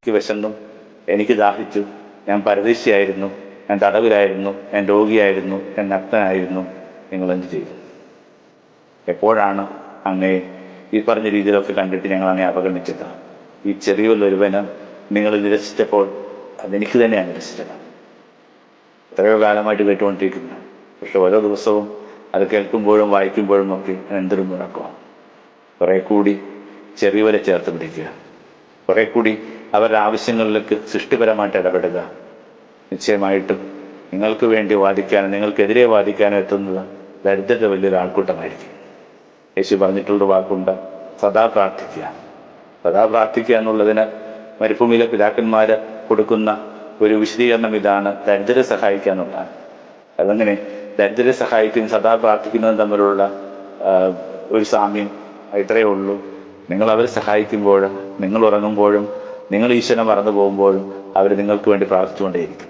എനിക്ക് വിശന്നു, എനിക്ക് ദാഹിച്ചു, ഞാൻ പരദേശിയായിരുന്നു, ഞാൻ തടവിലായിരുന്നു, ഞാൻ രോഗിയായിരുന്നു, ഞാൻ നഗ്നനായിരുന്നു, നിങ്ങളെന്ത് ചെയ്തു? എപ്പോഴാണ് അങ്ങേ ഈ പറഞ്ഞ രീതിയിലൊക്കെ കണ്ടിട്ട് ഞങ്ങൾ അങ്ങേ അവഗണിച്ചത്? ഈ ചെറിയൊരുവന് നിങ്ങൾ നിരസിച്ചപ്പോൾ അതെനിക്ക് തന്നെയാണ് നിരസിച്ചത്. എത്രയോ കാലമായിട്ട് കേട്ടുകൊണ്ടിരിക്കുന്നു. പക്ഷെ ഓരോ ദിവസവും അത് കേൾക്കുമ്പോഴും വായിക്കുമ്പോഴും ഒക്കെ എന്തൊരു മുഴക്കമാണ്. കുറെ കൂടി ചെറിയവരെ ചേർത്ത് പിടിക്കുക, കുറെ കൂടി അവരുടെ ആവശ്യങ്ങളിലേക്ക് സൃഷ്ടിപരമായിട്ട് ഇടപെടുക. നിശ്ചയമായിട്ടും നിങ്ങൾക്ക് വേണ്ടി വാദിക്കാനും നിങ്ങൾക്കെതിരെ വാദിക്കാനും എത്തുന്നത് ദരിദ്രരുടെ വലിയൊരു ആൾക്കൂട്ടമായിരിക്കും. യേശു പറഞ്ഞിട്ടുള്ളൊരു വാക്കുണ്ട്, സദാ പ്രാർത്ഥിക്കുക. സദാ പ്രാർത്ഥിക്കുക എന്നുള്ളതിന് മരുഭൂമിയിലെ പിതാക്കന്മാർ കൊടുക്കുന്ന ഒരു വിശദീകരണം ഇതാണ്, ദരിദ്രരെ സഹായിക്കുക എന്നുള്ളതാണ്. അതങ്ങനെ ദരിദ്രരെ സഹായിക്കുന്നതും സദാ പ്രാർത്ഥിക്കുന്നതും തമ്മിലുള്ള ഒരു സാമ്യം ഇത്രയേ ഉള്ളൂ. നിങ്ങൾ അവരെ സഹായിക്കുമ്പോൾ, നിങ്ങൾ ഉറങ്ങുമ്പോഴും, നിങ്ങൾ ഈശ്വരനെ മറന്നു പോകുമ്പോഴും അവർ നിങ്ങൾക്ക് വേണ്ടി പ്രാർത്ഥിച്ചുകൊണ്ടേയിരിക്കും.